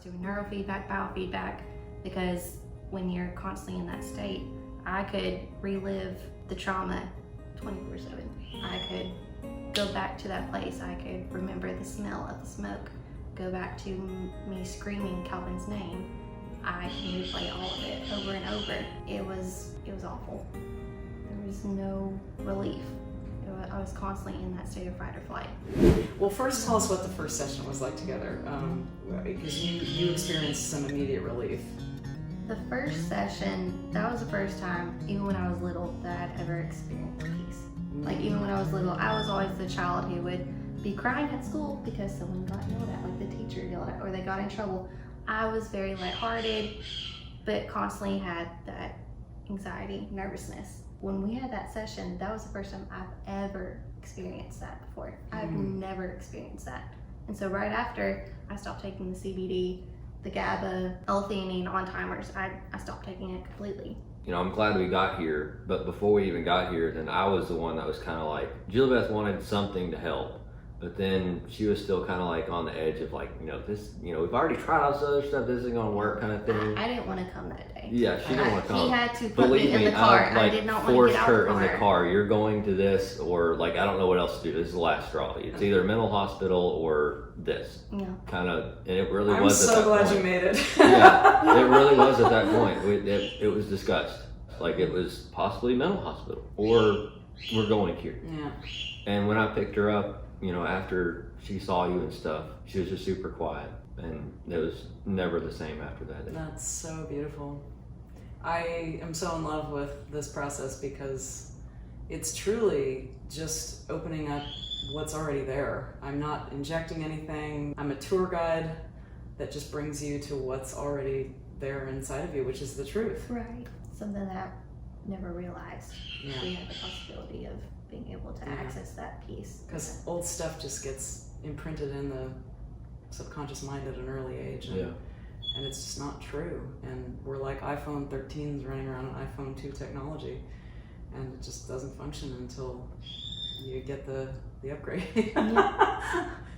doing neurofeedback, biofeedback, because when you're constantly in that state, I could relive the trauma 24/7. I could go back to that place. I could remember the smell of the smoke, go back to me screaming Calvin's name. I can replay all of it over and over. It was awful. There was no relief. I was constantly in that state of fight or flight. Well, first tell us what the first session was like together, because you experienced some immediate relief. The first session, that was the first time, even when I was little, that I'd ever experienced peace. Like, even when I was little, I was always the child who would be crying at school because someone got yelled at, like the teacher yelled at, or they got in trouble. I was very lighthearted, but constantly had that anxiety, nervousness. When we had that session, that was the first time I've ever experienced that before. I've never experienced that. And so right after, I stopped taking the CBD, the GABA, L-theanine, on-timers. I stopped taking it completely. You know, I'm glad we got here, but before we even got here, then I was the one that was kind of like, Juliebeth wanted something to help, but then she was still kind of like on the edge of like, you know, this, you know, we've already tried all this other stuff, this isn't gonna work kind of thing. I didn't want to come that day. Yeah, she didn't want to come. He had to put Believe me in the car. I did not want to get out of the car. Forced her in the car. You're going to this, or like, I don't know what else to do. This is the last straw. It's either a mental hospital or this. Yeah. Kind of, and it really I'm was at so that glad point. you made it. Yeah, it really was at that point. It was discussed. Like, it was possibly mental hospital, or we're going here. Yeah. And when I picked her up, you know, after she saw you and stuff, she was just super quiet, and it was never the same after that. That's so beautiful. I am so in love with this process because it's truly just opening up what's already there. I'm not injecting anything. I'm a tour guide that just brings you to what's already there inside of you, which is the truth. Right. Something that I never realized. Yeah. We had the possibility of being able to access that peace. Because old stuff just gets imprinted in the subconscious mind at an early age. And it's just not true. And we're like iPhone 13s running around on iPhone 2 technology. And it just doesn't function until you get the upgrade.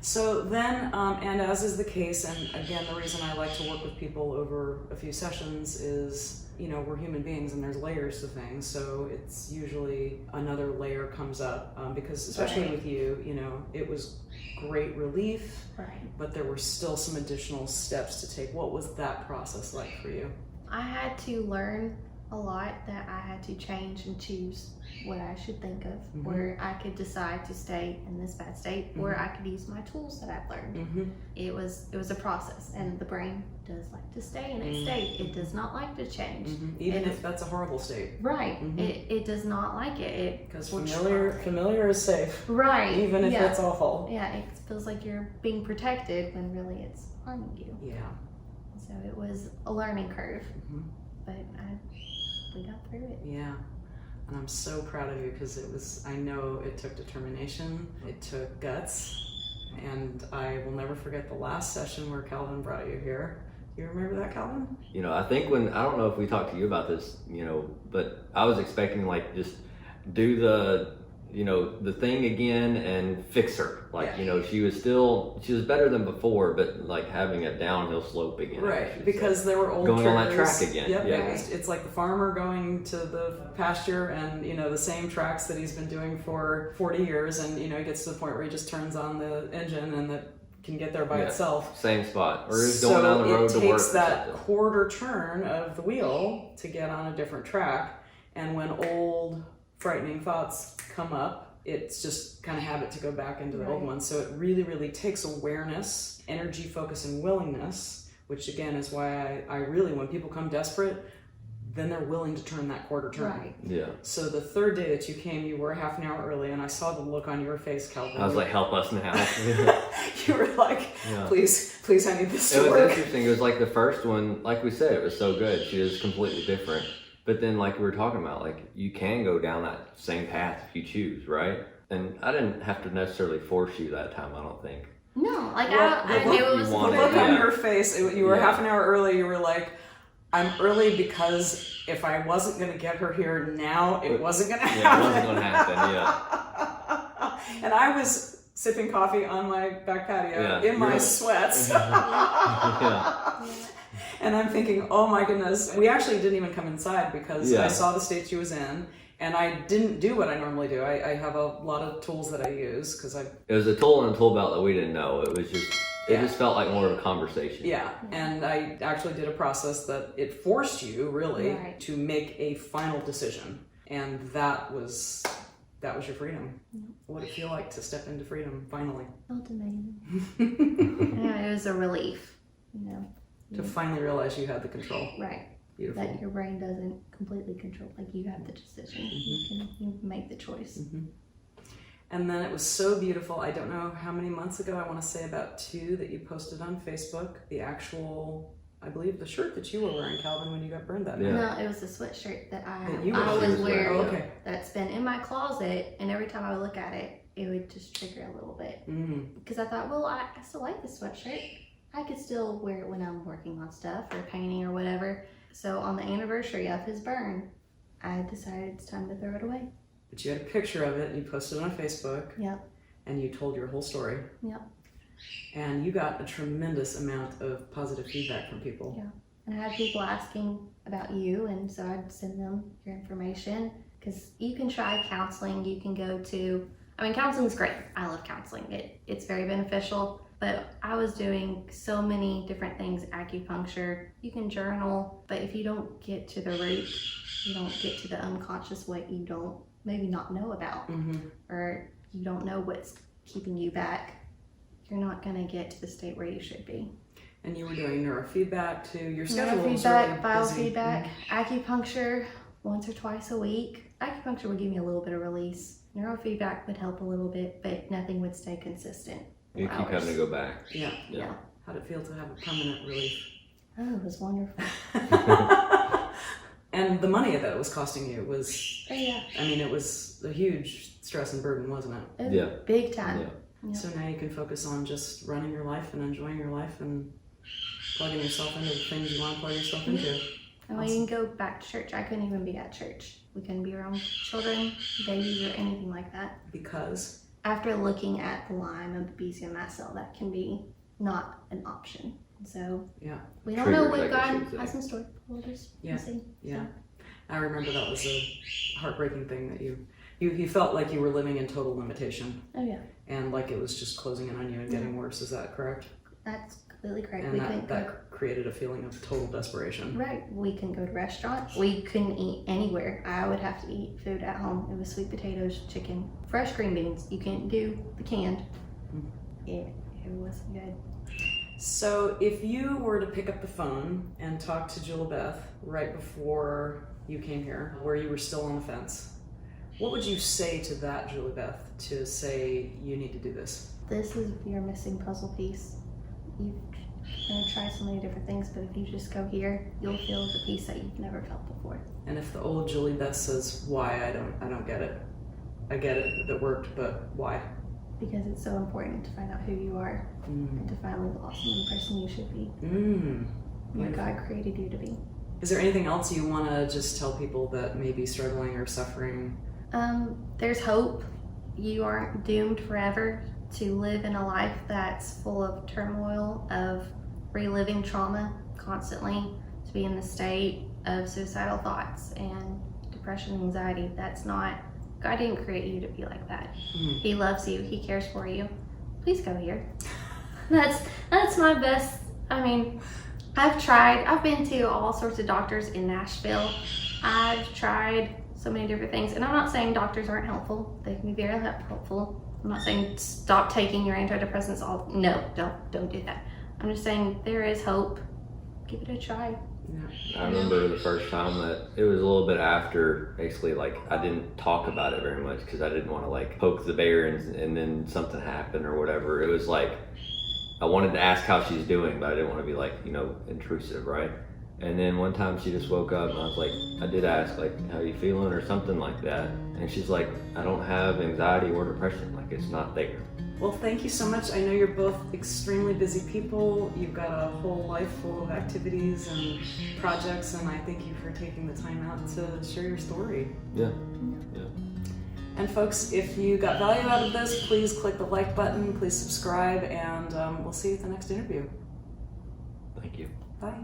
So then, and as is the case, and again, the reason I like to work with people over a few sessions is, you know, we're human beings and there's layers to things. So it's usually another layer comes up because especially with you, you know, it was great relief, but there were still some additional steps to take. What was that process like for you? I had to learn a lot, that I had to change and choose what I should think of, where I could decide to stay in this bad state, or I could use my tools that I've learned. It was a process, and the brain does like to stay in its state. It does not like to change. Even if that's a horrible state. Right. It does not like it. Because familiar is safe. Right. Even if it's awful. Yeah, it feels like you're being protected when really it's harming you. Yeah. So it was a learning curve, but we got through it. Yeah. And I'm so proud of you because I know it took determination, it took guts, and I will never forget the last session where Calvin brought you here. You remember that, Calvin? You know, I think I don't know if we talked to you about this, you know, but I was expecting like just do the thing again and fix her. Like, you know, she was better than before, but like having a downhill slope again. Right, because there were old going triggers. on that track again. Yep, yeah. It's like the farmer going to the pasture and, you know, the same tracks that he's been doing for 40 years, and, you know, he gets to the point where he just turns on the engine and that can get there by itself. Same spot. Or he's going down the road to work. So it takes that quarter turn of the wheel to get on a different track, and when old frightening thoughts come up, it's just kind of habit to go back into the old ones. So it really, really takes awareness, energy, focus, and willingness, which again is why I really, when people come desperate, then they're willing to turn that quarter turn. Right. Yeah. So the third day that you came, you were half an hour early, and I saw the look on your face, Calvin. I was like, help us now. You were like, please, I need this to work. It was interesting. It was like the first one, like we said, it was so good. She was completely different. But then, like we were talking about, like, you can go down that same path if you choose, right? And I didn't have to necessarily force you that time, I don't think. No, like, I knew it was the look on your face, you were half an hour early, you were like, I'm early because if I wasn't going to get her here now, it wasn't going to happen. Yeah, it wasn't going to happen, And I was sipping coffee on my back patio in my sweats. And I'm thinking, oh my goodness. We actually didn't even come inside because I saw the state she was in. And I didn't do what I normally do. I have a lot of tools that I use because It was a tool in a tool belt that we didn't know. It was just, it just felt like more of a conversation. Yeah, and I actually did a process that it forced you really to make a final decision. And that was your freedom. What did it feel like to step into freedom finally? Felt amazing. Yeah, it was a relief, you know. To finally realize you had the control. Right. Beautiful. That your brain doesn't completely control, like you have the decision. You can make the choice. And then it was so beautiful. I don't know how many months ago, I want to say about 2, that you posted on Facebook the actual, I believe, the shirt that you were wearing, Calvin, when you got burned that night. No, it was a sweatshirt that I was was wearing. Oh, okay. That's been in my closet, and every time I would look at it, it would just trigger a little bit. Because I thought, well, I still like this sweatshirt. I could still wear it when I'm working on stuff or painting or whatever. So on the anniversary of his burn, I decided it's time to throw it away. But you had a picture of it and you posted it on Facebook. Yep. And you told your whole story. Yep. And you got a tremendous amount of positive feedback from people. Yeah. And I had people asking about you, and so I'd send them your information. Because you can try counseling, you can go to, counseling's great. I love counseling. It's very beneficial. But I was doing so many different things, acupuncture, you can journal, but if you don't get to the root, you don't get to the unconscious what you don't maybe not know about, or you don't know what's keeping you back, you're not going to get to the state where you should be. And you were doing neurofeedback too. Your schedule was Neurofeedback, really biofeedback, acupuncture once or twice a week. Acupuncture would give me a little bit of release. Neurofeedback would help a little bit, but nothing would stay consistent. You keep having to go back. Yeah. How'd it feel to have a permanent relief? Oh, it was wonderful. And the money that it was costing you was, it was a huge stress and burden, wasn't it? was big time. Yeah. So now you can focus on just running your life and enjoying your life and plugging yourself into the things you want to plug yourself into. And we can go back to church. I couldn't even be at church. We couldn't be around children, babies, or anything like that. Because? After looking at the Lyme and Babesia mast cell, that can be not an option. So we don't know what God has in store. We'll just see. Yeah. I remember that was a heartbreaking thing that you felt like you were living in total limitation. Oh yeah. And like it was just closing in on you and getting worse. Is that correct? That's completely correct. And that created a feeling of total desperation. Right. We couldn't go to restaurants. We couldn't eat anywhere. I would have to eat food at home. It was sweet potatoes, chicken, fresh green beans. You can't do the canned. It wasn't good. So if you were to pick up the phone and talk to Juliebeth right before you came here, where you were still on the fence, what would you say to that Juliebeth to say you need to do this? This is your missing puzzle piece. You're going to try so many different things, but if you just go here, you'll feel the peace that you've never felt before. And if the old Juliebeth says, why, I don't get it. I get it, that worked, but why? Because it's so important to find out who you are and to finally blossom in the person you should be. What God created you to be. Is there anything else you want to just tell people that may be struggling or suffering? There's hope. You aren't doomed forever to live in a life that's full of turmoil, of reliving trauma constantly, to be in the state of suicidal thoughts and depression and anxiety. That's not, God didn't create you to be like that. He loves you. He cares for you. Please go here. That's my best. I've been to all sorts of doctors in Nashville. I've tried so many different things, and I'm not saying doctors aren't helpful. They can be very helpful. I'm not saying stop taking your antidepressants. No, don't do that. I'm just saying there is hope. Give it a try. Yeah. I remember the first time that it was a little bit after, basically, like I didn't talk about it very much because I didn't want to like poke the bear and then something happened or whatever. It was like I wanted to ask how she's doing, but I didn't want to be like, intrusive, right? And then one time she just woke up and I was like, I did ask, like, how you feeling or something like that. And she's like, I don't have anxiety or depression. Like, it's not there. Well, thank you so much. I know you're both extremely busy people. You've got a whole life full of activities and projects, and I thank you for taking the time out to share your story. Yeah. And folks, if you got value out of this, please click the like button, please subscribe, and we'll see you at the next interview. Thank you. Bye.